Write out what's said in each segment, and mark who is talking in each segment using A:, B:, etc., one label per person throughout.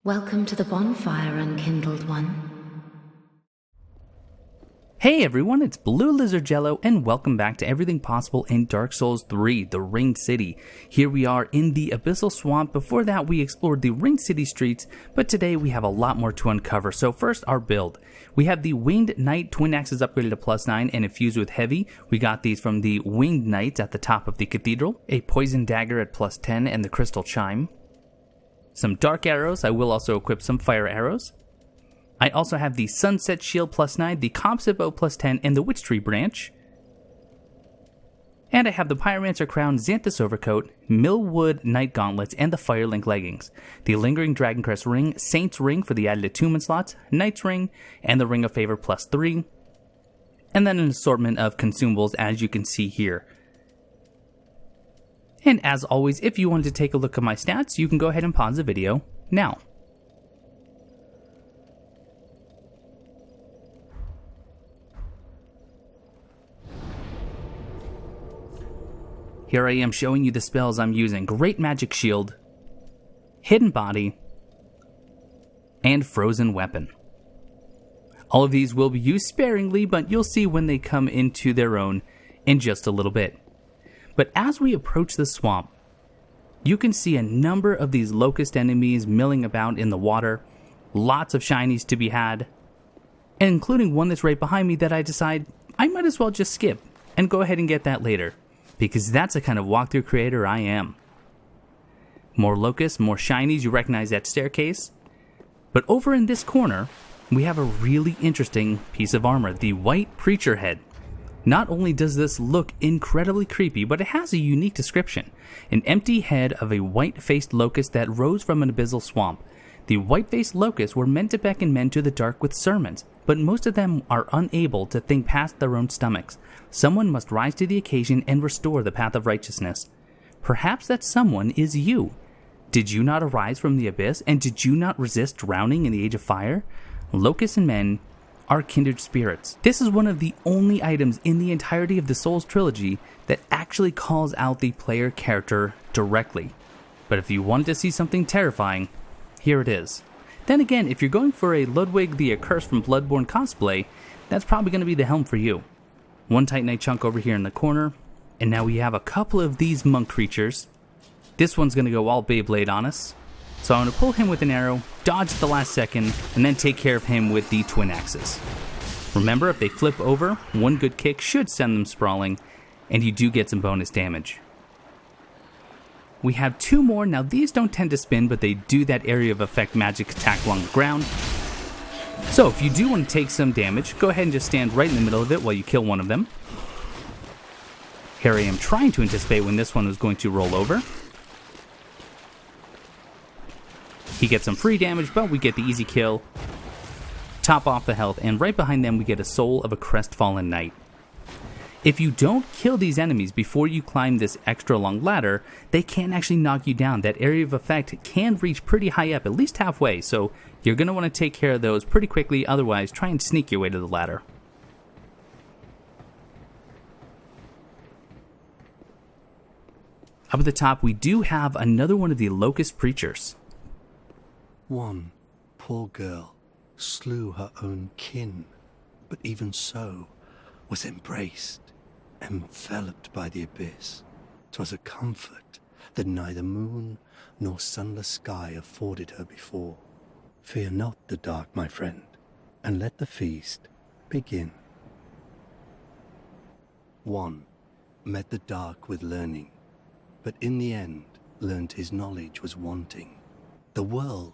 A: Welcome to the bonfire, Unkindled One.
B: Hey everyone, it's BlueLizardJello, and welcome back to Everything Possible in Dark Souls 3, the Ringed City. Here we are in the Abyssal Swamp. Before that, we explored the Ringed City streets, but today we have a lot more to uncover. So first, our build. We have the Winged Knight twin axes upgraded to +9 and infused with heavy. We got these from the Winged Knights at the top of the cathedral. A poison dagger at +10 and the crystal chime. Some dark arrows. I will also equip some fire arrows. I also have the Sunset Shield +9, the Composite Bow +10, and the Witch Tree Branch. And I have the Pyromancer Crown, Xanthus Overcoat, Millwood Knight Gauntlets, and the Firelink Leggings. The Lingering Dragoncrest Ring, Saint's Ring for the added attunement slots, Knight's Ring, and the Ring of Favor +3. And then an assortment of consumables as you can see here. And as always, if you wanted to take a look at my stats, you can go ahead and pause the video now. Here I am showing you the spells I'm using. Great Magic Shield, Hidden Body, and Frozen Weapon. All of these will be used sparingly, but you'll see when they come into their own in just a little bit. But as we approach the swamp, you can see a number of these locust enemies milling about in the water, lots of shinies to be had, and including one that's right behind me that I decide I might as well just skip and go ahead and get that later, because that's the kind of walkthrough creator I am. More locusts, more shinies, you recognize that staircase. But over in this corner, we have a really interesting piece of armor, the White Preacher Head. Not only does this look incredibly creepy, but it has a unique description. An empty head of a white-faced locust that rose from an abyssal swamp. The white-faced locusts were meant to beckon men to the dark with sermons, but most of them are unable to think past their own stomachs. Someone must rise to the occasion and restore the path of righteousness. Perhaps that someone is you. Did you not arise from the abyss, and did you not resist drowning in the age of fire? Locusts and men are kindred spirits. This is one of the only items in the entirety of the Souls trilogy that actually calls out the player character directly. But if you wanted to see something terrifying, here it is. Then again, if you're going for a Ludwig the Accursed from Bloodborne cosplay, that's probably going to be the helm for you. One Titanite chunk over here in the corner, and now we have a couple of these monk creatures. This one's going to go all Beyblade on us. So I'm going to pull him with an arrow, dodge at the last second, and then take care of him with the twin axes. Remember, if they flip over, one good kick should send them sprawling, and you do get some bonus damage. We have two more. Now these don't tend to spin, but they do that area of effect magic attack along the ground. So if you do want to take some damage, go ahead and just stand right in the middle of it while you kill one of them. Here I am trying to anticipate when this one is going to roll over. He gets some free damage, but we get the easy kill, top off the health, and right behind them we get a Soul of a Crestfallen Knight. If you don't kill these enemies before you climb this extra long ladder, they can actually knock you down. That area of effect can reach pretty high up, at least halfway, so you're going to want to take care of those pretty quickly, otherwise try and sneak your way to the ladder. Up at the top we do have another one of the Locust Preachers.
C: One poor girl slew her own kin, but even so was embraced, enveloped by the abyss. 'Twas a comfort that neither moon nor sunless sky afforded her before. Fear not the dark, my friend, and let the feast begin. One met the dark with learning, but in the end learned his knowledge was wanting. The world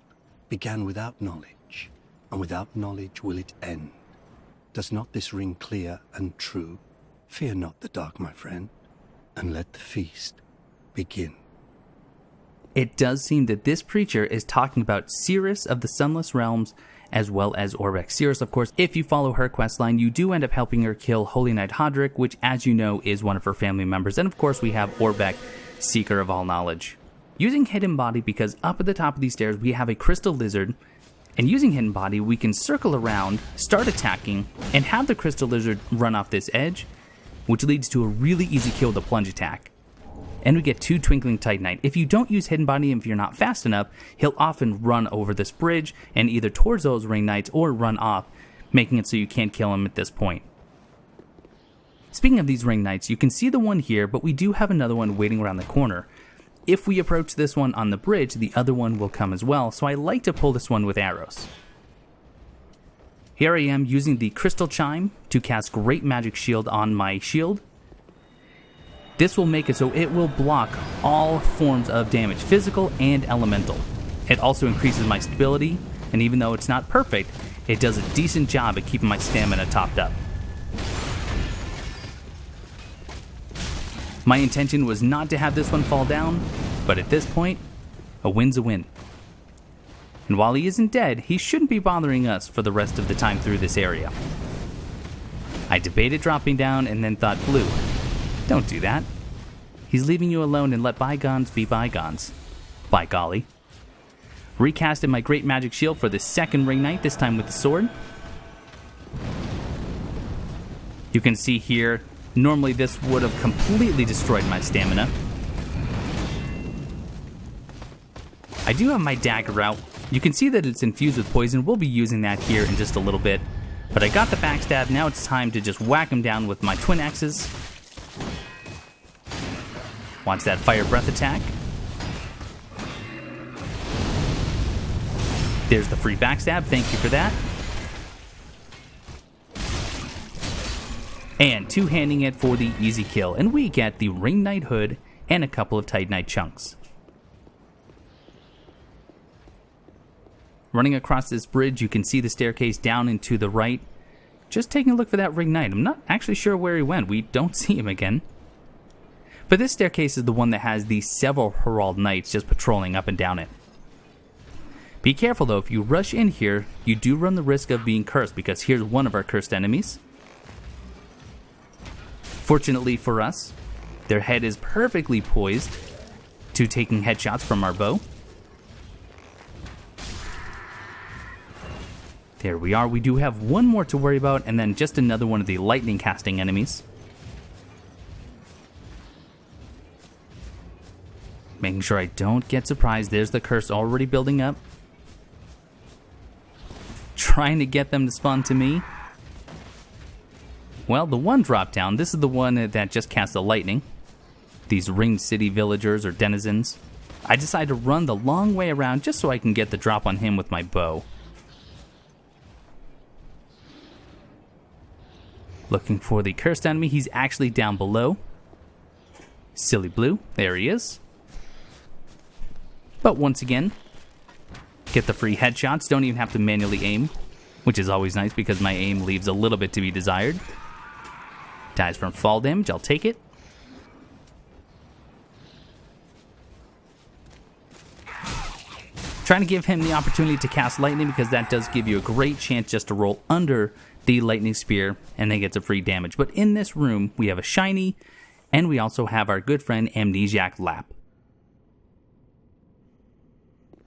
C: began without knowledge, and without knowledge will it end. Does not this ring clear and true? Fear not the dark, my friend, and let the feast begin.
B: It does seem that this preacher is talking about Cirrus of the Sunless Realms, as well as Orbex. Cirrus, of course, if you follow her questline, you do end up helping her kill Holy Knight Hodrick, which, as you know, is one of her family members. And of course, we have Orbeck, Seeker of All Knowledge. Using Hidden Body, because up at the top of these stairs we have a Crystal Lizard, and using Hidden Body we can circle around, start attacking, and have the Crystal Lizard run off this edge, which leads to a really easy kill with a plunge attack. And we get 2 Twinkling Titanite. If you don't use Hidden Body, and if you're not fast enough, he'll often run over this bridge and either towards those ring knights or run off, making it so you can't kill him at this point. Speaking of these ring knights, you can see the one here, but we do have another one waiting around the corner. If we approach this one on the bridge, the other one will come as well, so I like to pull this one with arrows. Here I am using the Crystal Chime to cast Great Magic Shield on my shield. This will make it so it will block all forms of damage, physical and elemental. It also increases my stability, and even though it's not perfect, it does a decent job at keeping my stamina topped up. My intention was not to have this one fall down, but at this point, a win's a win. And while he isn't dead, he shouldn't be bothering us for the rest of the time through this area. I debated dropping down and then thought, Blue, don't do that. He's leaving you alone, and let bygones be bygones. By golly. Recasted my Great Magic Shield for the second Ring Knight, this time with the sword. You can see here, normally this would have completely destroyed my stamina. I do have my dagger out. You can see that it's infused with poison. We'll be using that here in just a little bit. But I got the backstab. Now it's time to just whack him down with my twin axes. Watch that fire breath attack. There's the free backstab. Thank you for that. And two-handing it for the easy kill. And we get the Ring Knight hood and a couple of Titanite chunks. Running across this bridge, you can see the staircase down and to the right. Just taking a look for that Ring Knight. I'm not actually sure where he went. We don't see him again. But this staircase is the one that has the several Herald Knights just patrolling up and down it. Be careful though, if you rush in here, you do run the risk of being cursed, because here's one of our cursed enemies. Fortunately for us, their head is perfectly poised to taking headshots from our bow. There we are. We do have one more to worry about, and then just another one of the lightning casting enemies. Making sure I don't get surprised. There's the curse already building up. Trying to get them to spawn to me. Well, the one dropped down. This is the one that just cast the lightning. These ringed city villagers or denizens. I decided to run the long way around just so I can get the drop on him with my bow. Looking for the cursed enemy. He's actually down below. Silly Blue. There he is. But once again, get the free headshots. Don't even have to manually aim, which is always nice because my aim leaves a little bit to be desired. Dies from fall damage. I'll take it. Trying to give him the opportunity to cast lightning, because that does give you a great chance just to roll under the lightning spear and then gets a free damage. But in this room, we have a shiny, and we also have our good friend Amnesiac Lapp.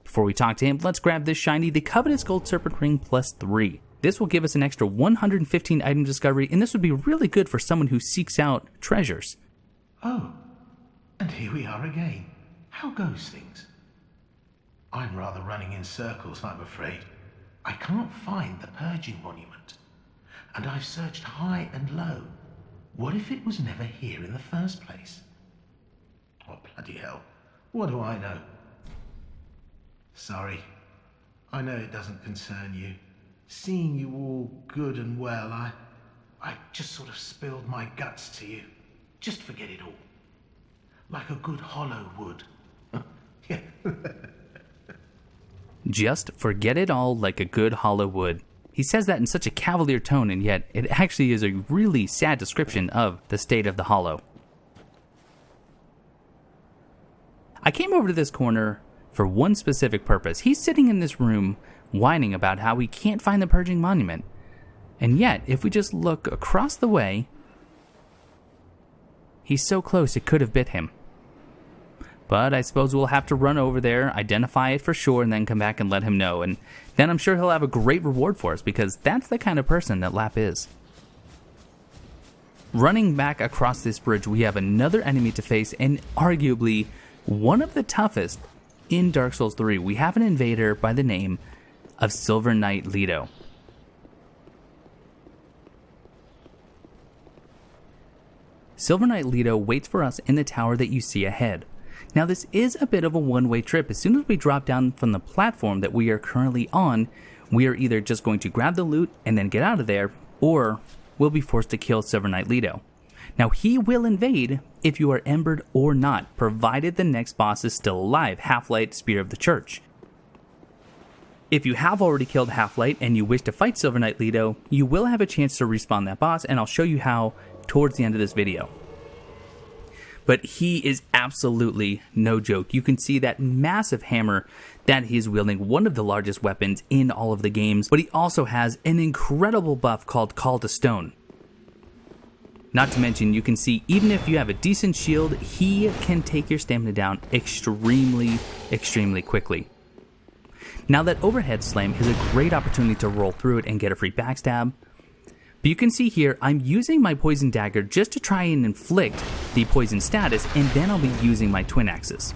B: Before we talk to him, let's grab this shiny, the Covetous Gold Serpent Ring +3. This will give us an extra 115 item discovery, and this would be really good for someone who seeks out treasures.
D: Oh, and here we are again. How goes things? I'm rather running in circles, I'm afraid. I can't find the Purging Monument, and I've searched high and low. What if it was never here in the first place? Oh, bloody hell. What do I know? Sorry. I know it doesn't concern you. Seeing you all good and well, I just sort of spilled my guts to you. Just forget it all. Like a good hollow would. Yeah.
B: Just forget it all like a good hollow wood. He says that in such a cavalier tone, and yet it actually is a really sad description of the state of the hollow. I came over to this corner for one specific purpose. He's sitting in this room whining about how he can't find the Purging Monument. And yet, if we just look across the way, he's so close it could have bit him. But I suppose we'll have to run over there, identify it for sure, and then come back and let him know. And then I'm sure he'll have a great reward for us, because that's the kind of person that Lapp is. Running back across this bridge, we have another enemy to face, and arguably one of the toughest in Dark Souls 3. We have an invader by the name of Silver Knight Leto. Silver Knight Leto waits for us in the tower that you see ahead. Now this is a bit of a one-way trip. As soon as we drop down from the platform that we are currently on, we are either just going to grab the loot and then get out of there, or we'll be forced to kill Silver Knight Leto. Now he will invade if you are embered or not, provided the next boss is still alive, Half-Light Spear of the Church. If you have already killed Half-Light and you wish to fight Silver Knight Leto, you will have a chance to respawn that boss, and I'll show you how towards the end of this video. But he is absolutely no joke. You can see that massive hammer that he is wielding, one of the largest weapons in all of the games, but he also has an incredible buff called Call to Stone. Not to mention, you can see even if you have a decent shield, he can take your stamina down extremely quickly. Now that overhead slam is a great opportunity to roll through it and get a free backstab. But you can see here, I'm using my poison dagger just to try and inflict the poison status, and then I'll be using my twin axes.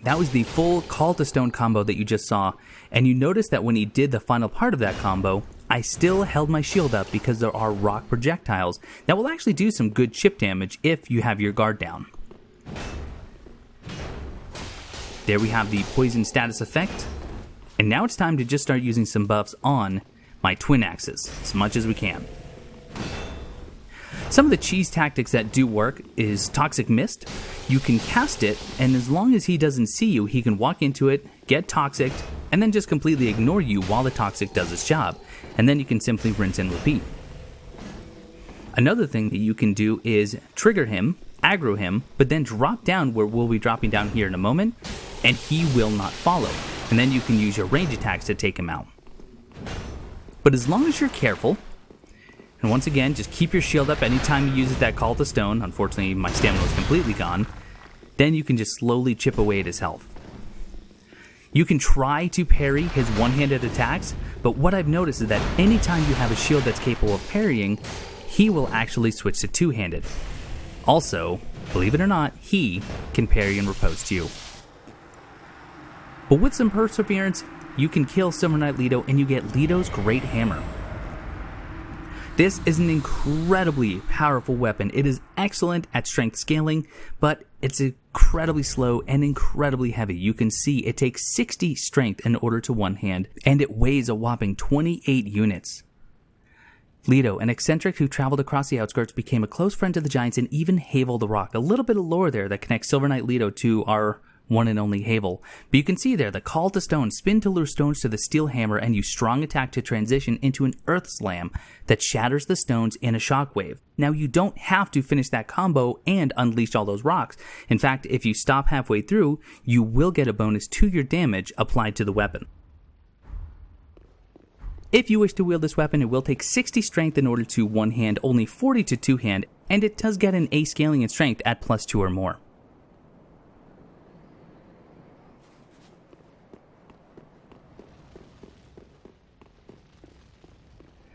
B: That was the full Call to Stone combo that you just saw, and you notice that when he did the final part of that combo, I still held my shield up because there are rock projectiles that will actually do some good chip damage if you have your guard down. There we have the poison status effect, and now it's time to just start using some buffs on my twin axes as much as we can. Some of the cheese tactics that do work is Toxic Mist. You can cast it, and as long as he doesn't see you, he can walk into it, get toxic, and then just completely ignore you while the toxic does its job, and then you can simply rinse and repeat. Another thing that you can do is trigger him, aggro him, but then drop down where we'll be dropping down here in a moment, and he will not follow, and then you can use your range attacks to take him out. But as long as you're careful, and once again, just keep your shield up anytime you use that Call to Stone, unfortunately my stamina was completely gone, then you can just slowly chip away at his health. You can try to parry his one-handed attacks, but what I've noticed is that anytime you have a shield that's capable of parrying, he will actually switch to two-handed. Also, believe it or not, he can parry and riposte you. But with some perseverance, you can kill Silver Knight Leto and you get Leto's Great Hammer. This is an incredibly powerful weapon. It is excellent at strength scaling, but it's incredibly slow and incredibly heavy. You can see it takes 60 strength in order to one hand, and it weighs a whopping 28 units. Leto, an eccentric who traveled across the outskirts, became a close friend to the Giants and even Havel the Rock. A little bit of lore there that connects Silver Knight Leto to our one and only Havel. But you can see there the Call to Stone, spin to lure stones to the steel hammer, and use strong attack to transition into an earth slam that shatters the stones in a shockwave. Now you don't have to finish that combo and unleash all those rocks. In fact, if you stop halfway through, you will get a bonus to your damage applied to the weapon. If you wish to wield this weapon, it will take 60 strength in order to one hand, only 40 to two hand, and it does get an A scaling in strength at +2 or more.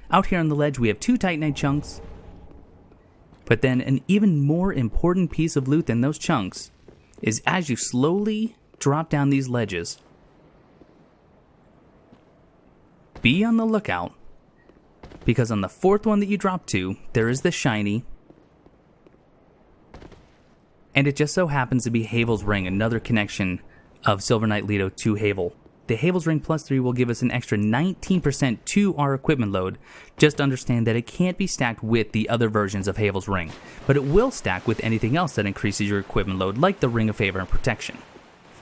B: Out here on the ledge, we have 2 Titanite chunks, but then an even more important piece of loot than those chunks is as you slowly drop down these ledges, be on the lookout, because on the 4th one that you drop to, there is the shiny, and it just so happens to be Havel's Ring, another connection of Silver Knight Leto to Havel. The Havel's Ring +3 will give us an extra 19% to our equipment load. Just understand that it can't be stacked with the other versions of Havel's Ring, but it will stack with anything else that increases your equipment load, like the Ring of Favor and Protection.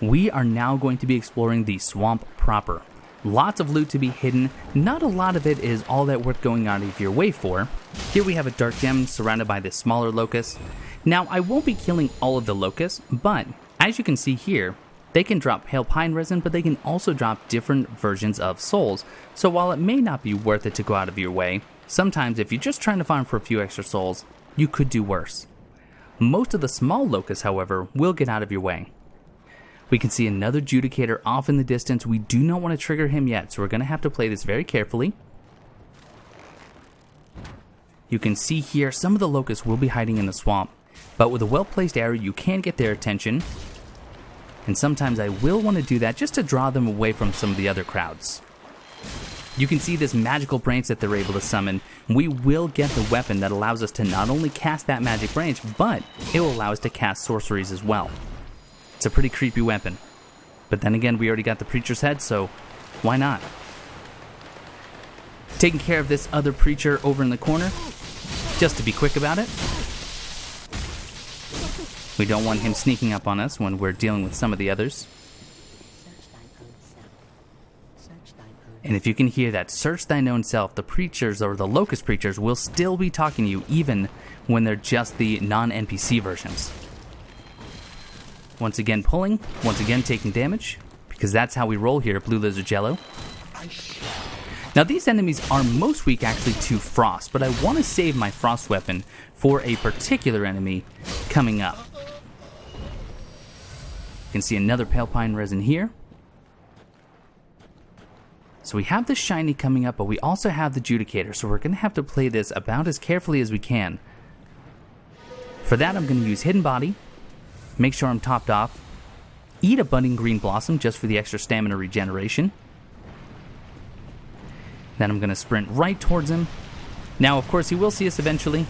B: We are now going to be exploring the swamp proper. Lots of loot to be hidden. Not a lot of it is all that worth going out of your way for. Here we have a dark gem surrounded by this smaller locust. Now I won't be killing all of the locusts, but as you can see here, they can drop pale pine resin, but they can also drop different versions of souls. So while it may not be worth it to go out of your way, sometimes if you're just trying to farm for a few extra souls, you could do worse. Most of the small locusts, however, will get out of your way. We can see another Judicator off in the distance. We do not want to trigger him yet, so we're going to have to play this very carefully. You can see here some of the locusts will be hiding in the swamp, but with a well-placed arrow you can get their attention, and sometimes I will want to do that just to draw them away from some of the other crowds. You can see this magical branch that they're able to summon. We will get the weapon that allows us to not only cast that magic branch, but it will allow us to cast sorceries as well. It's a pretty creepy weapon. But then again, we already got the preacher's head, so why not? Taking care of this other preacher over in the corner, just to be quick about it. We don't want him sneaking up on us when we're dealing with some of the others. And if you can hear that, search thine own self, the preachers or the locust preachers will still be talking to you even when they're just the non-NPC versions. Once again pulling, once again taking damage, because that's how we roll here at BlueLizardJello. Now these enemies are most weak actually to frost, but I want to save my frost weapon for a particular enemy coming up. You can see another pale pine resin here. So we have the shiny coming up, but we also have the Judicator, so we're going to have to play this about as carefully as we can. For that, I'm going to use Hidden Body, make sure I'm topped off, eat a Budding Green Blossom just for the extra stamina regeneration. Then I'm going to sprint right towards him. Now, of course, he will see us eventually,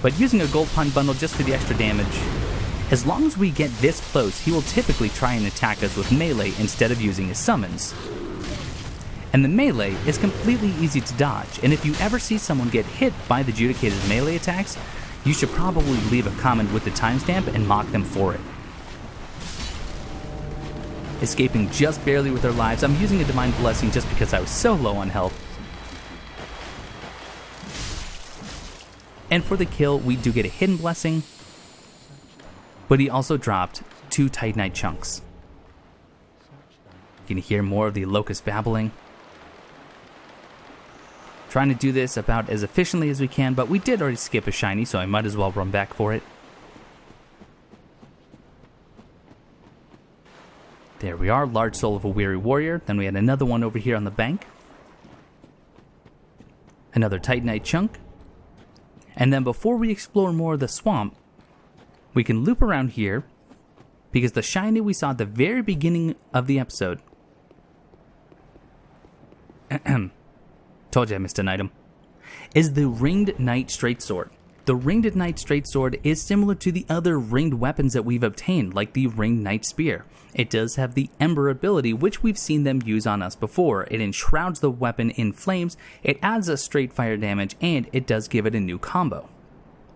B: but using a Gold Pine Bundle just for the extra damage. As long as we get this close, he will typically try and attack us with melee instead of using his summons. And the melee is completely easy to dodge, and if you ever see someone get hit by the Judicator's melee attacks, you should probably leave a comment with the timestamp and mock them for it. Escaping just barely with their lives, I'm using a Divine Blessing just because I was so low on health. And for the kill, we do get a Hidden Blessing, but he also dropped 2 Titanite chunks. You can hear more of the locust babbling. Trying to do this about as efficiently as we can, but we did already skip a shiny, so I might as well run back for it. There we are, Large Soul of a Weary Warrior. Then we had another one over here on the bank. Another Titanite chunk. And then before we explore more of the swamp, we can loop around here, because the shiny we saw at the very beginning of the episode told you I missed an item, is the Ringed Knight Straight Sword. The Ringed Knight Straight Sword is similar to the other ringed weapons that we've obtained, like the Ringed Knight Spear. It does have the Ember ability, which we've seen them use on us before. It enshrouds the weapon in flames, it adds a straight fire damage, and it does give it a new combo.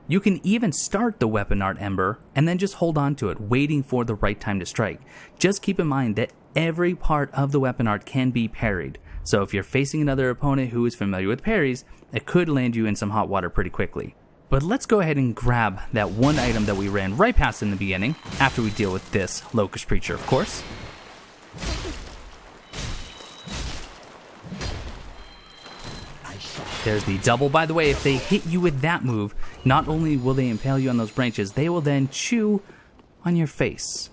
B: You can even start the weapon art Ember, and then just hold on to it, waiting for the right time to strike. Just keep in mind that every part of the weapon art can be parried. So if you're facing another opponent who is familiar with parries, it could land you in some hot water pretty quickly. But let's go ahead and grab that one item that we ran right past in the beginning, after we deal with this Locust Preacher, of course. There's the double. By the way, if they hit you with that move, not only will they impale you on those branches, they will then chew on your face.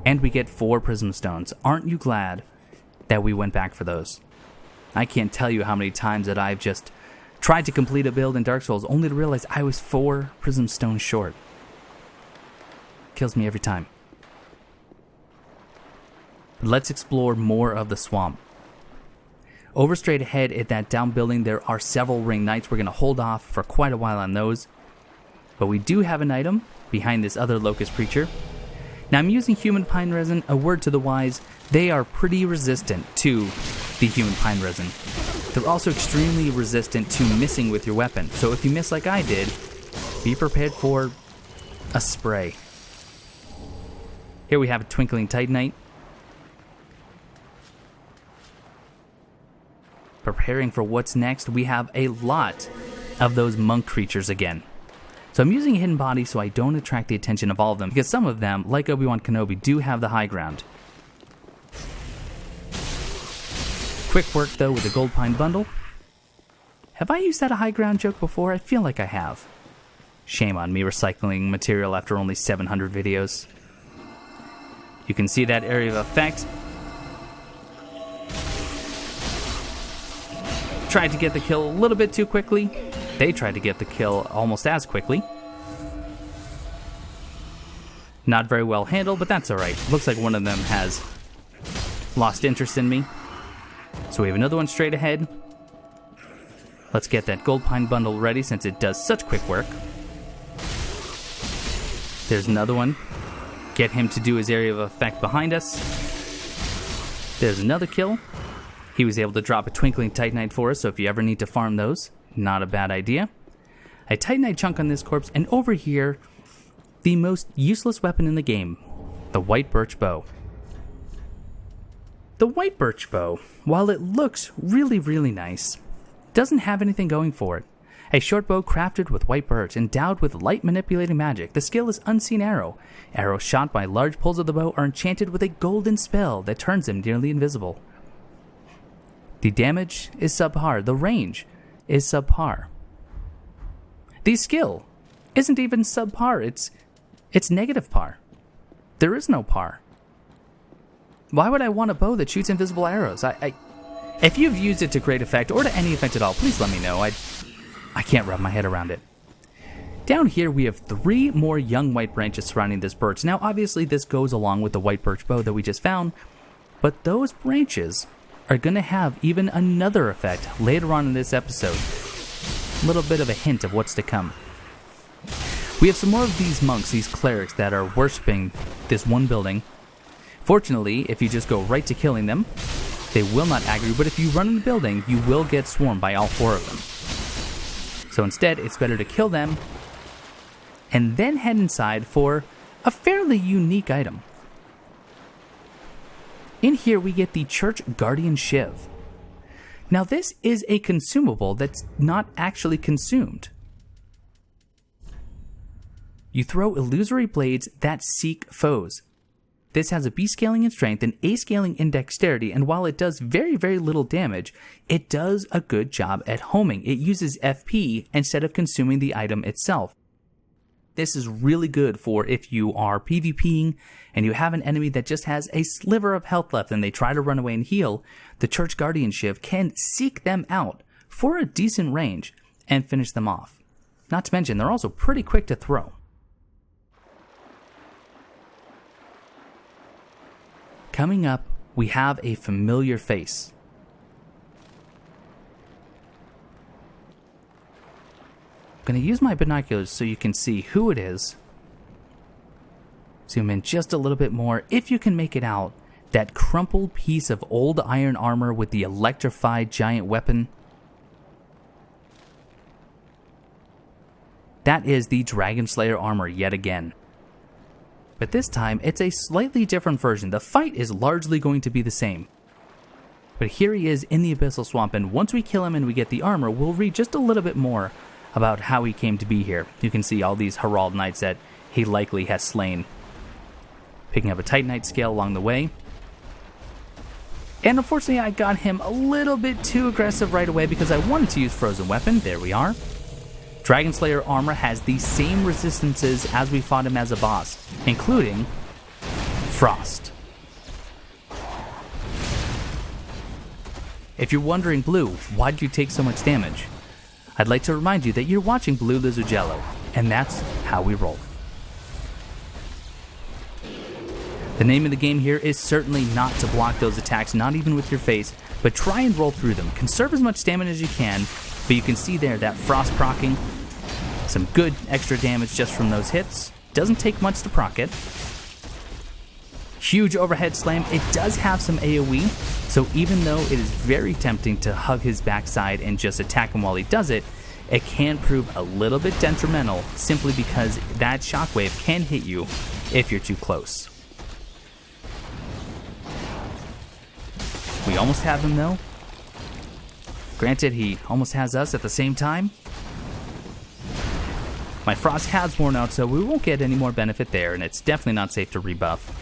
B: And we get 4 Prism Stones. Aren't you glad that we went back for those? I can't tell you how many times that I've just tried to complete a build in Dark Souls only to realize I was 4 Prism Stones short. Kills me every time. But let's explore more of the swamp. Over straight ahead at that down building, there are several Ring Knights. We're going to hold off for quite a while on those. But we do have an item behind this other Locust Preacher. Now I'm using Human Pine Resin. A word to the wise, they are pretty resistant to the Human Pine Resin. They're also extremely resistant to missing with your weapon. So if you miss like I did, be prepared for a spray. Here we have a Twinkling Titanite. Preparing for what's next, we have a lot of those monk creatures again. So I'm using Hidden Body so I don't attract the attention of all of them, because some of them, like Obi-Wan Kenobi, do have the high ground. Quick work though with the Gold Pine Bundle. Have I used that a high ground joke before? I feel like I have. Shame on me recycling material after only 700 videos. You can see that area of effect. tried to get the kill a little bit too quickly. They tried to get the kill almost as quickly. Not very well handled, but that's alright. Looks like one of them has lost interest in me. So we have another one straight ahead. Let's get that gold pine bundle ready since it does such quick work. There's another one. Get him to do his area of effect behind us. There's another kill. He was able to drop a twinkling titanite for us, so if you ever need to farm those, not a bad idea. A titanite chunk on this corpse, and over here, the most useless weapon in the game, the white birch bow. The white birch bow, while it looks really, really nice, doesn't have anything going for it. A short bow crafted with white birch, endowed with light manipulating magic. The skill is Unseen Arrow. Arrows shot by large pulls of the bow are enchanted with a golden spell that turns them nearly invisible. The damage is subpar. The range is subpar. The skill isn't even subpar. It's negative par. There is no par. Why would I want a bow that shoots invisible arrows? If you've used it to great effect, or to any effect at all, please let me know. I can't wrap my head around it. Down here we have 3 more young white branches surrounding this birch. Now obviously this goes along with the white birch bow that we just found, but those branches are going to have even another effect later on in this episode. A little bit of a hint of what's to come. We have some more of these monks, these clerics that are worshipping this one building. Fortunately, if you just go right to killing them, they will not aggro, but if you run in the building, you will get swarmed by all 4 of them. So instead, it's better to kill them, and then head inside for a fairly unique item. In here, we get the Church Guardian Shiv. Now this is a consumable that's not actually consumed. You throw illusory blades that seek foes. This has a B scaling in strength and A scaling in dexterity, and while it does very, very little damage, it does a good job at homing. It uses FP instead of consuming the item itself. This is really good for if you are PvPing and you have an enemy that just has a sliver of health left and they try to run away and heal. The Church Guardian Shiv can seek them out for a decent range and finish them off. Not to mention, they're also pretty quick to throw. Coming up, we have a familiar face. I'm going to use my binoculars so you can see who it is. Zoom in just a little bit more. If you can make it out, that crumpled piece of old iron armor with the electrified giant weapon. That is the Dragonslayer armor yet again. But this time, it's a slightly different version. The fight is largely going to be the same. But here he is in the Abyssal Swamp, and once we kill him and we get the armor, we'll read just a little bit more about how he came to be here. You can see all these Herald Knights that he likely has slain. Picking up a Titanite scale along the way. And unfortunately, I got him a little bit too aggressive right away because I wanted to use Frozen Weapon. There we are. Dragonslayer armor has the same resistances as we fought him as a boss, including Frost. If you're wondering, Blue, why did you take so much damage? I'd like to remind you that you're watching BlueLizardJello, and that's how we roll. The name of the game here is certainly not to block those attacks, not even with your face, but try and roll through them. Conserve as much stamina as you can, but you can see there that Frost proccing, some good extra damage just from those hits. Doesn't take much to proc it. Huge overhead slam. It does have some AoE, so even though it is very tempting to hug his backside and just attack him while he does it, it can prove a little bit detrimental simply because that shockwave can hit you if you're too close. We almost have him though. Granted, he almost has us at the same time. My Frost has worn out, so we won't get any more benefit there, and it's definitely not safe to rebuff.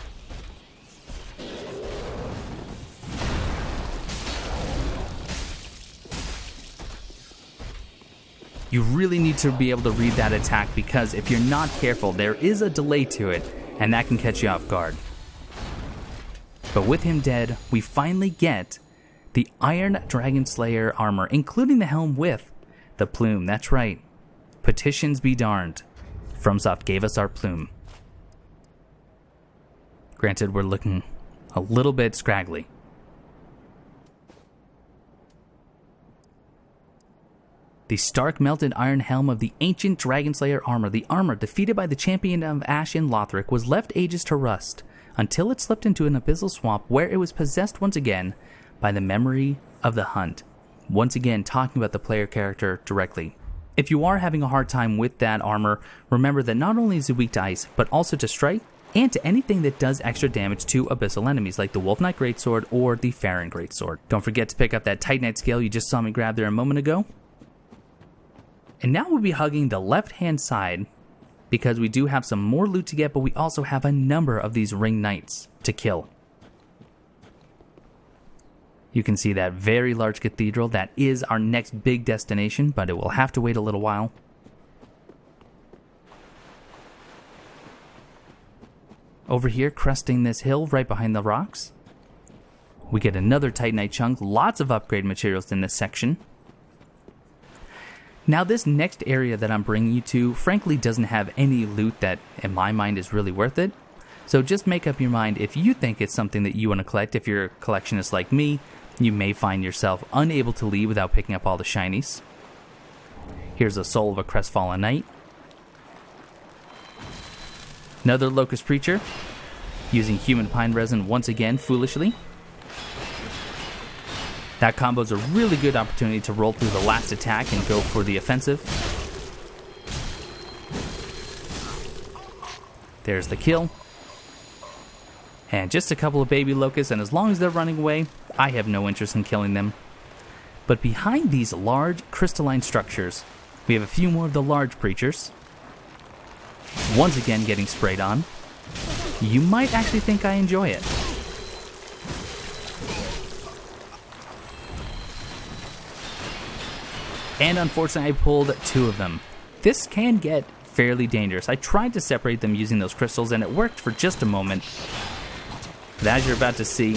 B: You really need to be able to read that attack because if you're not careful, there is a delay to it, and that can catch you off guard. But with him dead, we finally get The Iron Dragonslayer armor, including the helm with the plume. That's right. Petitions be darned. FromSoft gave us our plume. Granted, we're looking a little bit scraggly. The stark melted iron helm of the ancient Dragonslayer armor. The armor, defeated by the champion of Ash in Lothric, was left ages to rust, until it slipped into an abyssal swamp where it was possessed once again by the memory of the hunt. Once again, talking about the player character directly. If you are having a hard time with that armor, remember that not only is it weak to ice, but also to strike, and to anything that does extra damage to abyssal enemies, like the Wolf Knight Greatsword or the Farron Greatsword. Don't forget to pick up that Titanite scale you just saw me grab there a moment ago. And now we'll be hugging the left-hand side, because we do have some more loot to get, but we also have a number of these Ring Knights to kill. You can see that very large cathedral. That is our next big destination, but it will have to wait a little while. Over here, cresting this hill right behind the rocks, we get another Titanite chunk. Lots of upgrade materials in this section. Now, this next area that I'm bringing you to, frankly, doesn't have any loot that, in my mind, is really worth it. So just make up your mind if you think it's something that you want to collect. If you're a collectionist like me, you may find yourself unable to leave without picking up all the shinies. Here's a soul of a crestfallen knight. Another Locust Preacher, using human pine resin once again, foolishly. That combo is a really good opportunity to roll through the last attack and go for the offensive. There's the kill. And just a couple of baby locusts, and as long as they're running away, I have no interest in killing them. But behind these large crystalline structures, we have a few more of the large preachers. Once again getting sprayed on. You might actually think I enjoy it. And unfortunately, I pulled two of them. This can get fairly dangerous. I tried to separate them using those crystals, and it worked for just a moment. But as you're about to see,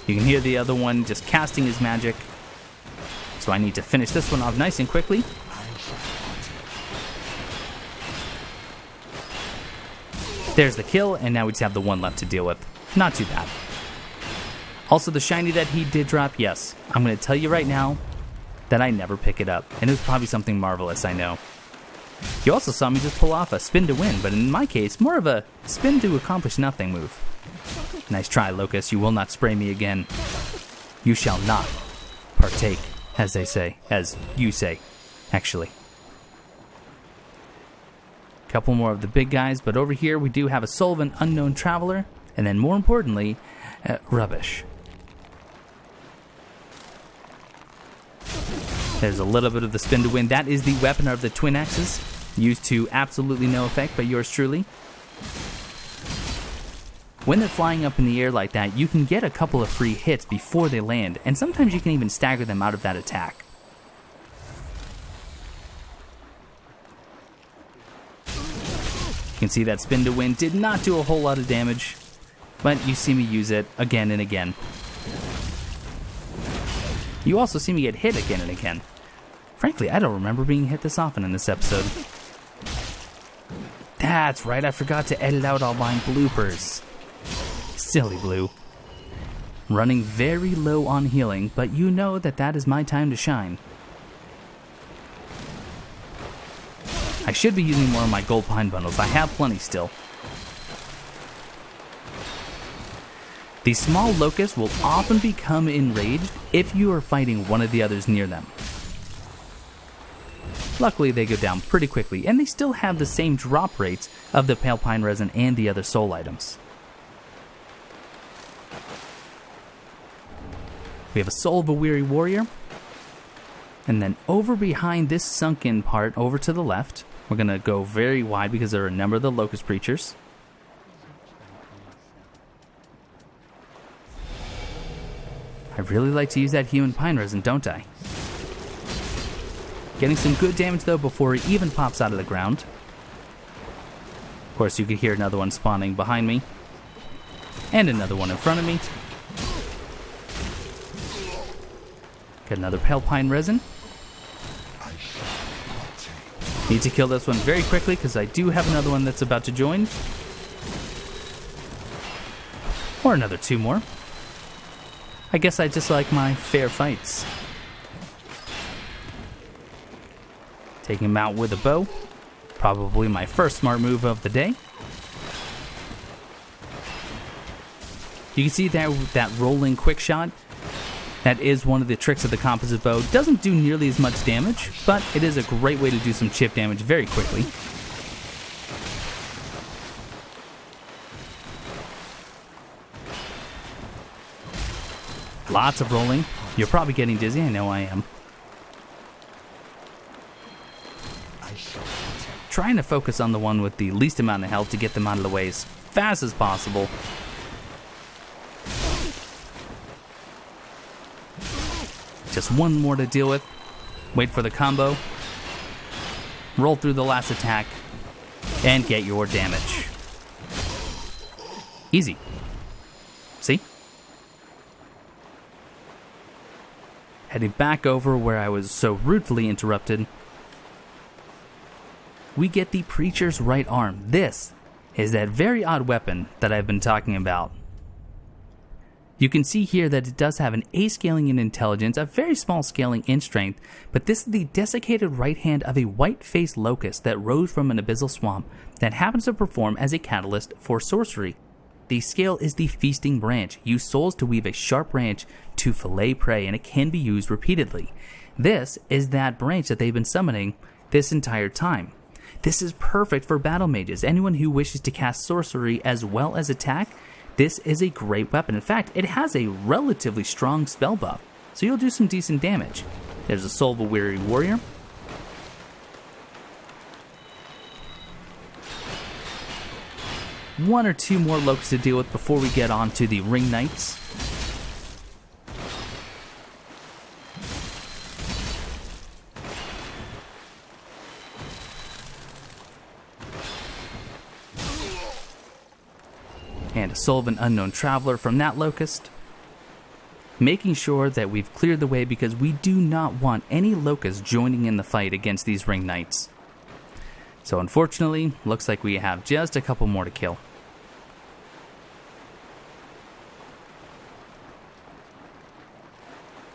B: you can hear the other one just casting his magic. So I need to finish this one off nice and quickly. There's the kill, and now we just have the one left to deal with. Not too bad. Also, the shiny that he did drop, yes. I'm going to tell you right now that I never pick it up. And it was probably something marvelous, I know. You also saw me just pull off a spin to win, but in my case, more of a spin to accomplish nothing move. Nice try, Locust. You will not spray me again. You shall not partake, as they say. As you say, actually. Couple more of the big guys, but over here we do have a soul of an unknown traveler, and then more importantly, rubbish. There's a little bit of the spin to win. That is the weapon of the twin axes, used to absolutely no effect by yours truly. When they're flying up in the air like that, you can get a couple of free hits before they land, and sometimes you can even stagger them out of that attack. You can see that spin to win did not do a whole lot of damage, but you see me use it again and again. You also see me get hit again and again. Frankly, I don't remember being hit this often in this episode. That's right, I forgot to edit out all my bloopers. Silly Blue. Running very low on healing, but you know that that is my time to shine. I should be using more of my gold pine bundles. I have plenty still. These small locusts will often become enraged if you are fighting one of the others near them. Luckily, they go down pretty quickly, and they still have the same drop rates of the pale pine resin and the other soul items. We have a soul of a weary warrior. And then over behind this sunken part, over to the left, we're going to go very wide because there are a number of the locust preachers. I really like to use that human pine resin, don't I? Getting some good damage though before he even pops out of the ground. Of course, you could hear another one spawning behind me. And another one in front of me. Got another pale pine resin. Need to kill this one very quickly because I do have another one that's about to join. Or another 2 more. I guess I just like my fair fights. Taking him out with a bow. Probably my first smart move of the day. You can see that rolling quick shot. That is one of the tricks of the composite bow. Doesn't do nearly as much damage, but it is a great way to do some chip damage very quickly. Lots of rolling. You're probably getting dizzy. I know I am. Trying to focus on the one with the least amount of health to get them out of the way as fast as possible. Just one more to deal with. Wait for the combo. Roll through the last attack. And get your damage. Easy. See? Heading back over where I was so rudely interrupted. We get the Preacher's right arm. This is that very odd weapon that I've been talking about. You can see here that it does have an A scaling in intelligence, a very small scaling in strength, but this is the desiccated right hand of a white-faced locust that rose from an abyssal swamp that happens to perform as a catalyst for sorcery. The scale is the feasting branch. Use souls to weave a sharp branch to fillet prey, and it can be used repeatedly. This is that branch that they've been summoning this entire time. This is perfect for battle mages. Anyone who wishes to cast sorcery as well as attack, this is a great weapon. In fact, it has a relatively strong spell buff, so you'll do some decent damage. There's a Soul of a Weary Warrior. One or two more locusts to deal with before we get on to the Ring Knights. And a Soul of an Unknown Traveler from that locust. Making sure that we've cleared the way because we do not want any locusts joining in the fight against these Ring Knights. So unfortunately, looks like we have just a couple more to kill.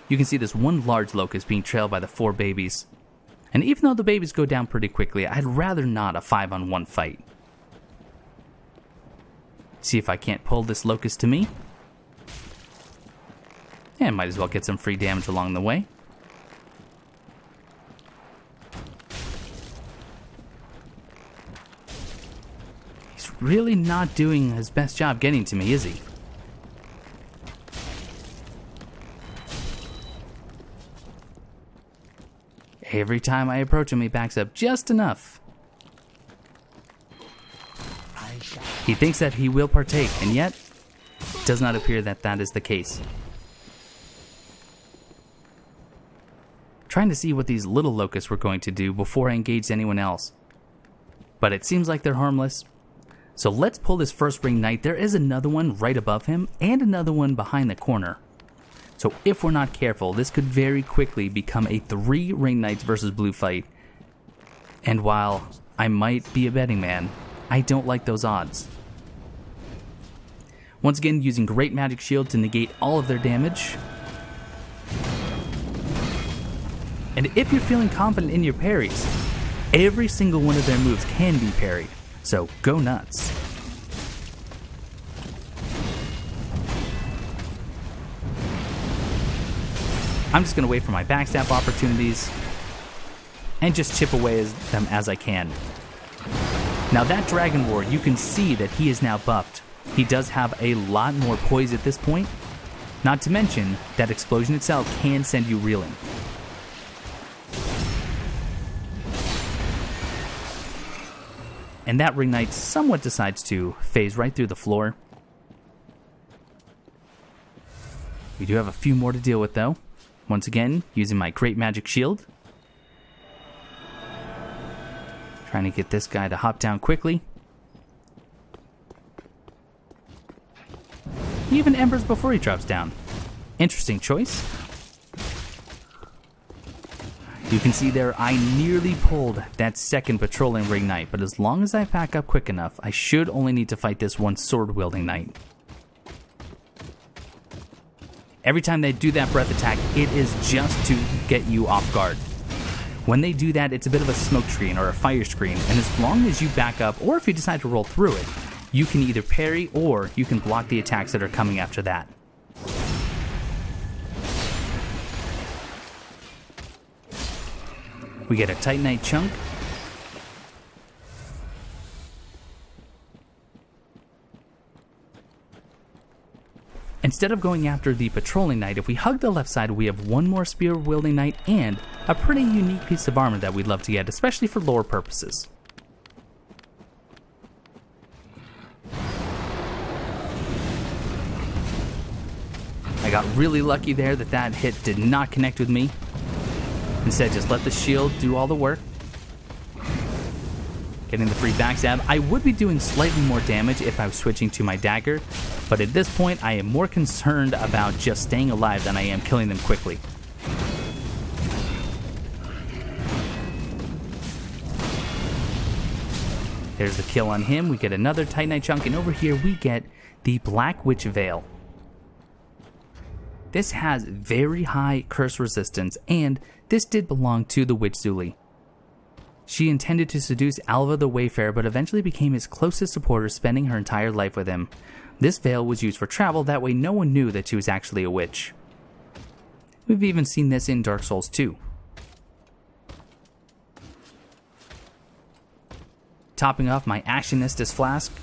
B: You can see this one large locust being trailed by the 4 babies. And even though the babies go down pretty quickly, I'd rather not a 5-on-1 fight. See if I can't pull this locust to me. And might as well get some free damage along the way. He's really not doing his best job getting to me, is he? Every time I approach him, he backs up just enough. He thinks that he will partake, and yet, it does not appear that that is the case. Trying to see what these little locusts were going to do before I engaged anyone else. But it seems like they're harmless. So let's pull this first Ring Knight. There is another one right above him, and another one behind the corner. So if we're not careful, this could very quickly become a 3 Ring Knights versus blue fight. And while I might be a betting man, I don't like those odds. Once again, using Great Magic Shield to negate all of their damage. And if you're feeling confident in your parries, every single one of their moves can be parried. So go nuts. I'm just going to wait for my backstab opportunities and just chip away at them as I can. Now that Dragon War, you can see that he is now buffed. He does have a lot more poise at this point. Not to mention, that explosion itself can send you reeling. And that Ring Knight somewhat decides to phase right through the floor. We do have a few more to deal with though. Once again, using my Great Magic Shield. Trying to get this guy to hop down quickly. He even embers before he drops down. Interesting choice. You can see there I nearly pulled that second patrolling ring knight, but as long as I pack up quick enough, I should only need to fight this one sword-wielding knight. Every time they do that breath attack, it is just to get you off guard. When they do that, it's a bit of a smoke screen or a fire screen, and as long as you back up, or if you decide to roll through it, you can either parry or you can block the attacks that are coming after that. We get a Titanite chunk. Instead of going after the patrolling knight, if we hug the left side, we have one more spear-wielding knight and a pretty unique piece of armor that we'd love to get, especially for lore purposes. I got really lucky there that hit did not connect with me. Instead, just let the shield do all the work. Getting the free backstab. I would be doing slightly more damage if I was switching to my dagger, but at this point I am more concerned about just staying alive than I am killing them quickly. There's the kill on him. We get another Titanite chunk, and over here we get the Black Witch Veil. This has very high curse resistance, and this did belong to the Witch Zuli. She intended to seduce Alva the Wayfarer, but eventually became his closest supporter, spending her entire life with him. This veil was used for travel, that way no one knew that she was actually a witch. We've even seen this in Dark Souls 2. Topping off my Ashen Estus flask,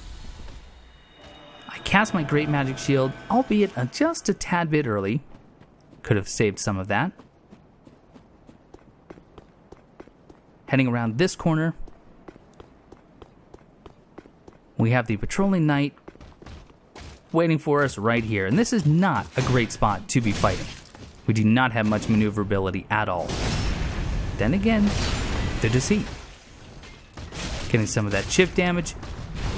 B: I cast my Great Magic Shield, albeit just a tad bit early. Could have saved some of that. Heading around this corner, we have the patrolling knight waiting for us right here. And this is not a great spot to be fighting. We do not have much maneuverability at all. Then again, the deceit. Getting some of that chip damage.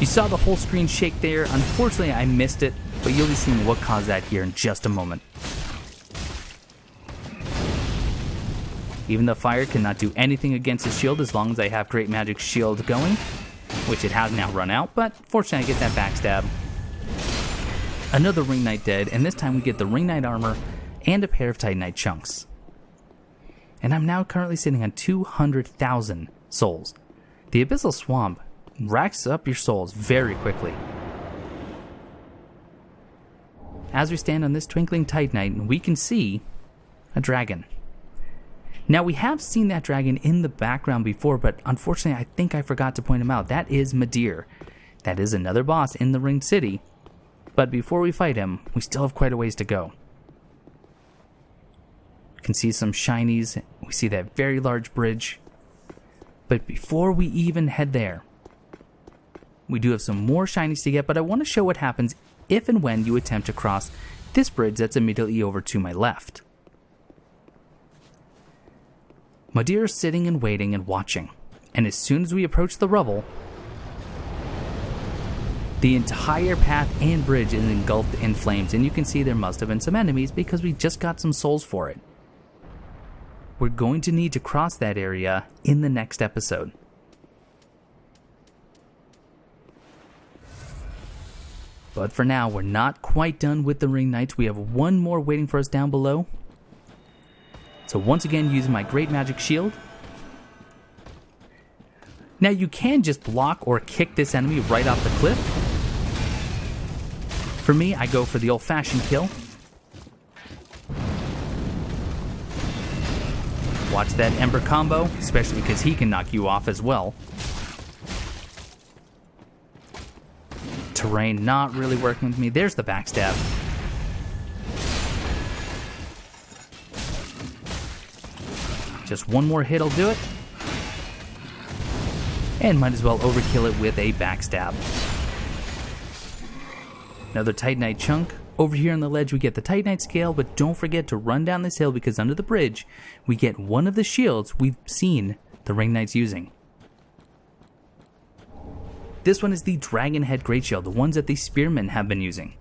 B: You saw the whole screen shake there. Unfortunately, I missed it, but you'll be seeing what caused that here in just a moment. Even though fire cannot do anything against his shield as long as I have Great Magic Shield going, which it has now run out, but fortunately I get that backstab. Another Ring Knight dead, and this time we get the Ring Knight armor and a pair of Titanite chunks. And I'm now currently sitting on 200,000 souls. The Abyssal Swamp racks up your souls very quickly. As we stand on this twinkling Titanite, we can see a dragon. Now, we have seen that dragon in the background before, but unfortunately I think I forgot to point him out. That is Midir. That is another boss in the Ringed City. But before we fight him, we still have quite a ways to go. You can see some shinies. We see that very large bridge. But before we even head there, we do have some more shinies to get, but I want to show what happens if and when you attempt to cross this bridge that's immediately over to my left. Midir is sitting and waiting and watching, and as soon as we approach the rubble, the entire path and bridge is engulfed in flames, and you can see there must have been some enemies because we just got some souls for it. We're going to need to cross that area in the next episode. But for now, we're not quite done with the Ring Knights. We have one more waiting for us down below. So once again, using my Great Magic Shield. Now you can just block or kick this enemy right off the cliff. For me, I go for the old-fashioned kill. Watch that Ember combo, especially because he can knock you off as well. Terrain not really working with me. There's the backstab. Just one more hit will do it. And might as well overkill it with a backstab. Another Titanite chunk. Over here on the ledge we get the Titanite scale, but don't forget to run down this hill because under the bridge we get one of the shields we've seen the Ring Knights using. This one is the Dragon Head Great Shield, the ones that the Spearmen have been using.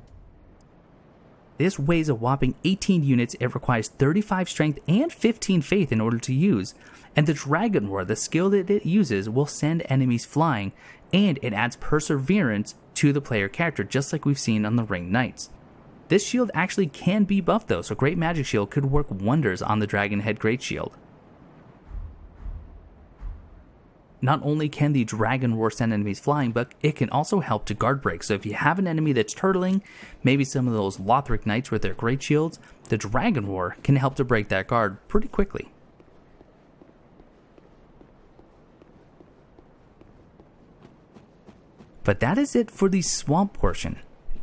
B: This weighs a whopping 18 units, it requires 35 strength and 15 faith in order to use, and the Dragon Roar, the skill that it uses, will send enemies flying, and it adds perseverance to the player character, just like we've seen on the Ringed Knights. This shield actually can be buffed though, so Great Magic Shield could work wonders on the Dragon Head Great Shield. Not only can the Dragon Roar send enemies flying, but it can also help to guard break. So if you have an enemy that's turtling, maybe some of those Lothric Knights with their great shields, the Dragon Roar can help to break that guard pretty quickly. But that is it for the swamp portion.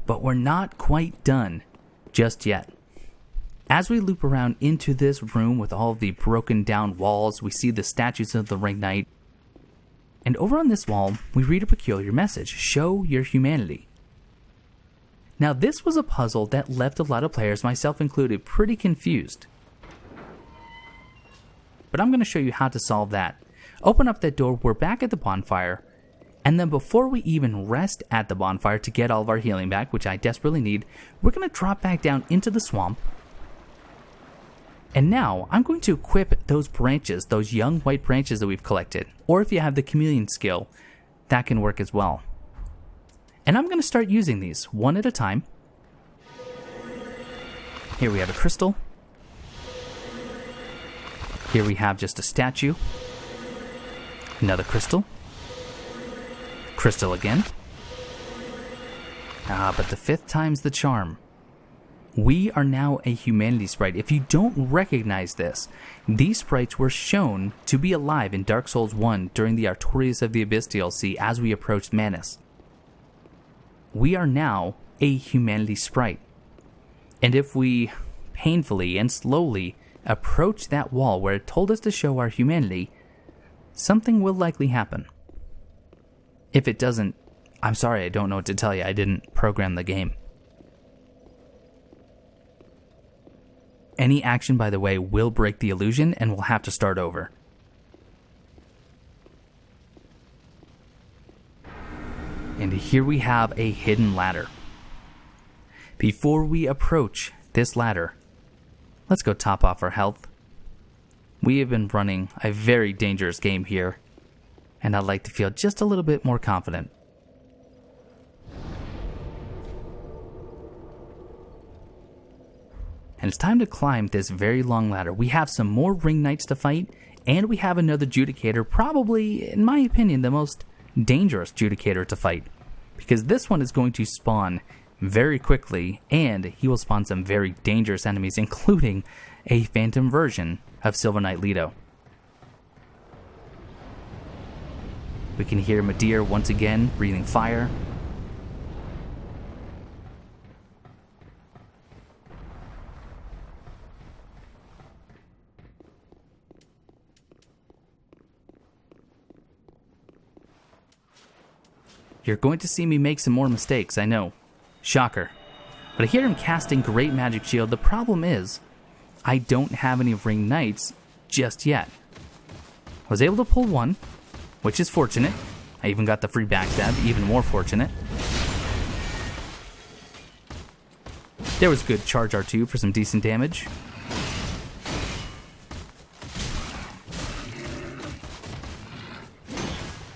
B: But we're not quite done just yet. As we loop around into this room with all of the broken down walls, we see the statues of the Ringed Knight. And over on this wall, we read a peculiar message: show your humanity. Now this was a puzzle that left a lot of players, myself included, pretty confused. But I'm going to show you how to solve that. Open up that door, we're back at the bonfire, and then before we even rest at the bonfire to get all of our healing back, which I desperately need, we're going to drop back down into the swamp. And now, I'm going to equip those branches, those young white branches that we've collected. Or if you have the chameleon skill, that can work as well. And I'm going to start using these, one at a time. Here we have a crystal. Here we have just a statue. Another crystal. Crystal again. But the 5th time's the charm. We are now a humanity sprite. If you don't recognize this, these sprites were shown to be alive in Dark Souls 1 during the Artorias of the Abyss DLC as we approached Manus. We are now a humanity sprite. And if we painfully and slowly approach that wall where it told us to show our humanity, something will likely happen. If it doesn't, I'm sorry, I don't know what to tell you. I didn't program the game. Any action, by the way, will break the illusion and we'll have to start over. And here we have a hidden ladder. Before we approach this ladder, let's go top off our health. We have been running a very dangerous game here, and I'd like to feel just a little bit more confident. And it's time to climb this very long ladder. We have some more Ringed Knights to fight, and we have another Judicator, probably, in my opinion, the most dangerous Judicator to fight. Because this one is going to spawn very quickly, and he will spawn some very dangerous enemies, including a phantom version of Silver Knight Leto. We can hear Midir once again breathing fire. You're going to see me make some more mistakes, I know. Shocker. But I hear him casting Great Magic Shield. The problem is, I don't have any Ringed Knights just yet. I was able to pull one, which is fortunate. I even got the free backstab, even more fortunate. There was good charge R2 for some decent damage.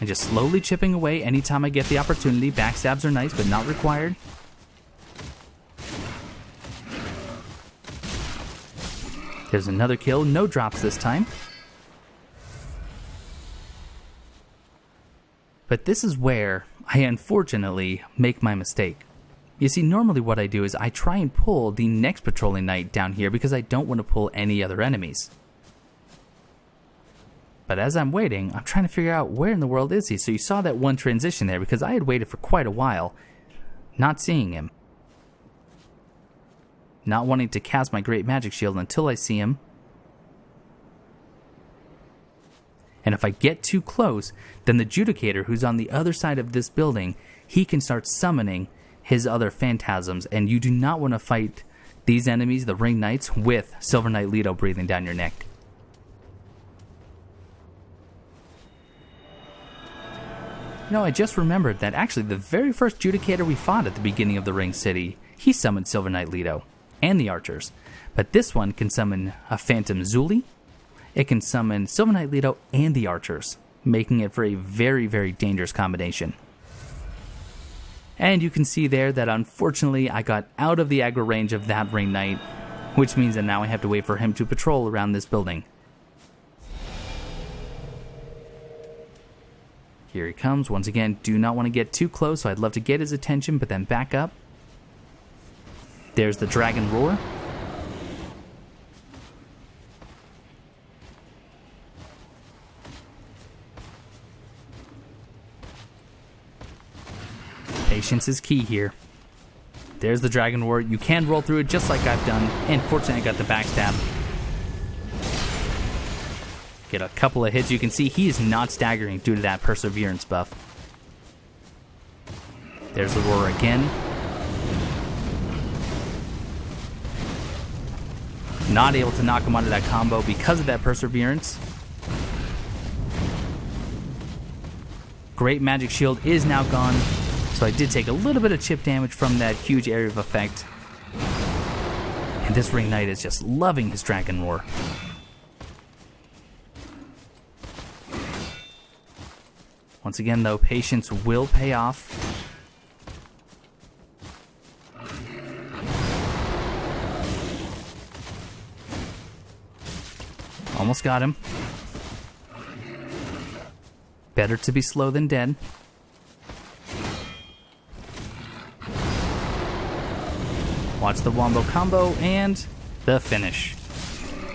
B: And just slowly chipping away anytime I get the opportunity. Backstabs are nice, but not required. There's another kill. No drops this time. But this is where I unfortunately make my mistake. You see, normally what I do is I try and pull the next patrolling knight down here because I don't want to pull any other enemies. But as I'm waiting, I'm trying to figure out where in the world is he. So you saw that one transition there because I had waited for quite a while, not seeing him. Not wanting to cast my Great Magic Shield until I see him. And if I get too close, then the Judicator, who's on the other side of this building, he can start summoning his other phantasms. And you do not want to fight these enemies, the Ringed Knights, with Silver Knight Leto breathing down your neck. You know, I just remembered that actually the very first Judicator we fought at the beginning of the Ring City, he summoned Silver Knight Leto. and the archers. But this one can summon a Phantom Zuli, it can summon Silver Knight Leto and the archers, making it for a very, very dangerous combination. And you can see there that unfortunately I got out of the aggro range of that Ring Knight, which means that now I have to wait for him to patrol around this building. Here he comes. Once again, do not want to get too close, so I'd love to get his attention, but then back up. There's the Dragon Roar. Patience is key here. There's the Dragon Roar. You can roll through it just like I've done, and fortunately I got the backstab. Get a couple of hits. You can see he is not staggering due to that Perseverance buff. There's the Roar again. Not able to knock him out of that combo because of that Perseverance. Great Magic Shield is now gone, so I did take a little bit of chip damage from that huge area of effect. And this Ring Knight is just loving his Dragon Roar. Once again, though, patience will pay off. Almost got him. Better to be slow than dead. Watch the Wombo combo and the finish.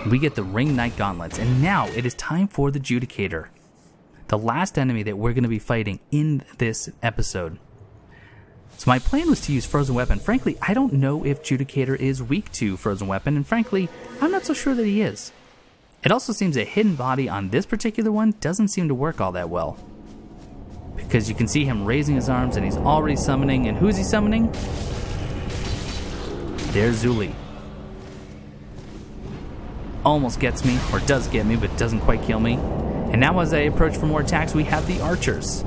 B: We get the Ring Knight Gauntlets, and now it is time for the Judicator, the last enemy that we're going to be fighting in this episode. So my plan was to use Frozen Weapon. Frankly, I don't know if Judicator is weak to Frozen Weapon, and frankly, I'm not so sure that he is. It also seems a Hidden Body on this particular one doesn't seem to work all that well, because you can see him raising his arms and he's already summoning, and who's he summoning? There's Zuli. Almost gets me, or does get me, but doesn't quite kill me. And now as I approach for more attacks, we have the archers.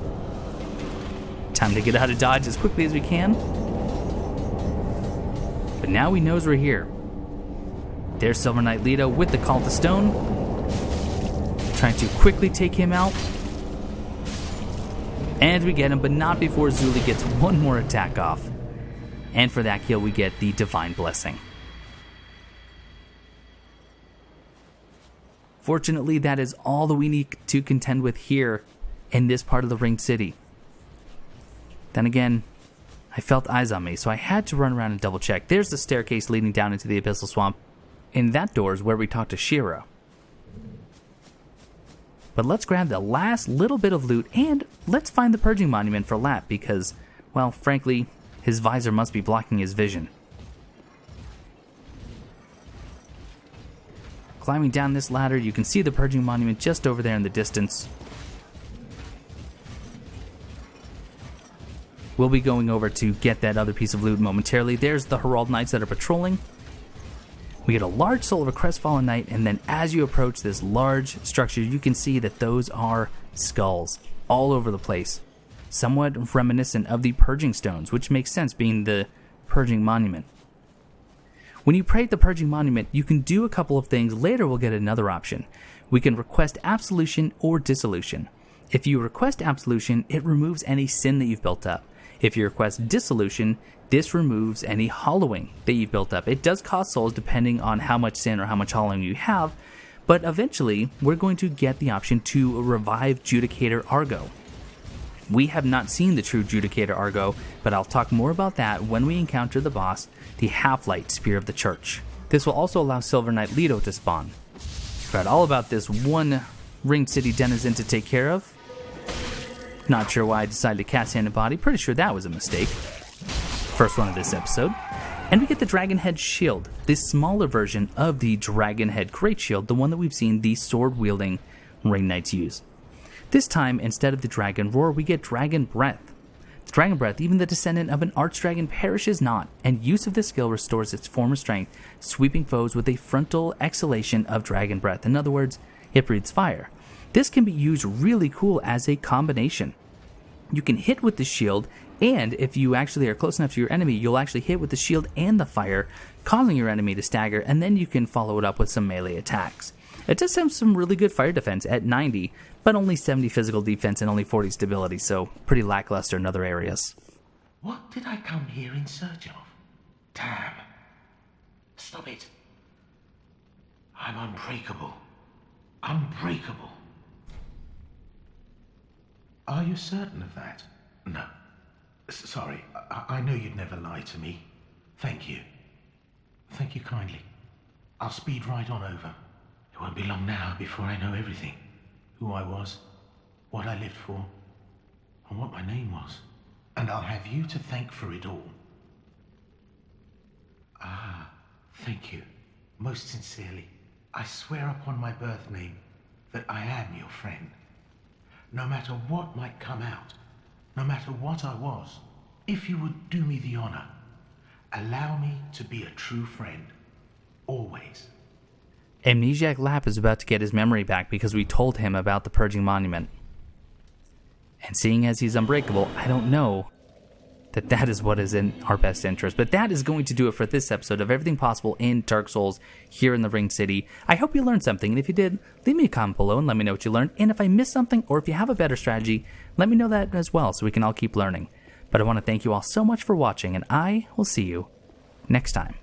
B: Time to get out of dodge as quickly as we can. But now he knows we're here. There's Silver Knight Leto with the Call to Stone. Trying to quickly take him out. And we get him, but not before Zuli gets one more attack off. And for that kill, we get the Divine Blessing. Fortunately, that is all that we need to contend with here in this part of the Ringed City. Then again, I felt eyes on me, so I had to run around and double check. There's the staircase leading down into the Abyssal Swamp. And that door is where we talk to Shiro. But let's grab the last little bit of loot and let's find the Purging Monument for Lapp because, well, frankly, his visor must be blocking his vision. Climbing down this ladder, you can see the Purging Monument just over there in the distance. We'll be going over to get that other piece of loot momentarily. There's the Herald Knights that are patrolling. We get a large soul of a crestfallen knight, and then as you approach this large structure, you can see that those are skulls all over the place. Somewhat reminiscent of the Purging Stones, which makes sense being the Purging Monument. When you pray at the Purging Monument, you can do a couple of things. Later we'll get another option. We can request absolution or dissolution. If you request absolution, it removes any sin that you've built up. If you request dissolution, this removes any hollowing that you've built up. It does cost souls depending on how much sin or how much hollowing you have, but eventually we're going to get the option to revive Judicator Argo. We have not seen the true Judicator Argo, but I'll talk more about that when we encounter the boss, the Half-Light Spear of the Church. This will also allow Silver Knight Leto to spawn. Forgot all about this one Ringed City denizen to take care of. Not sure why I decided to cast Hand and Body. Pretty sure that was a mistake. First one of this episode. And we get the Dragon Head Shield, this smaller version of the Dragon Head Great Shield, the one that we've seen the sword-wielding Ring Knights use. This time, instead of the Dragon Roar, we get Dragon Breath. The Dragon Breath, even the descendant of an Archdragon, perishes not, and use of this skill restores its former strength, sweeping foes with a frontal exhalation of Dragon Breath. In other words, it breathes fire. This can be used really cool as a combination. You can hit with the shield, And if you actually are close enough to your enemy, you'll actually hit with the shield and the fire, causing your enemy to stagger, and then you can follow it up with some melee attacks. It does have some really good fire defense at 90, but only 70 physical defense and only 40 stability, so pretty lackluster in other areas.
D: What did I come here in search of? Damn. Stop it. I'm unbreakable. Unbreakable. Are you certain of that? No. Sorry, I know you'd never lie to me. Thank you. Thank you kindly. I'll speed right on over. It won't be long now before I know everything. Who I was, what I lived for, and what my name was. And I'll have you to thank for it all. Ah, thank you. Most sincerely. I swear upon my birth name that I am your friend. No matter what might come out, no matter what I was, if you would do me the honor, allow me to be a true friend. Always.
B: Amnesiac Lapp is about to get his memory back because we told him about the Purging Monument. And seeing as he's unbreakable, I don't know that is what is in our best interest. But that is going to do it for this episode of Everything Possible in Dark Souls here in the Ringed City. I hope you learned something, and if you did, leave me a comment below and let me know what you learned. And if I missed something, or if you have a better strategy, let me know that as well so we can all keep learning. But I want to thank you all so much for watching, and I will see you next time.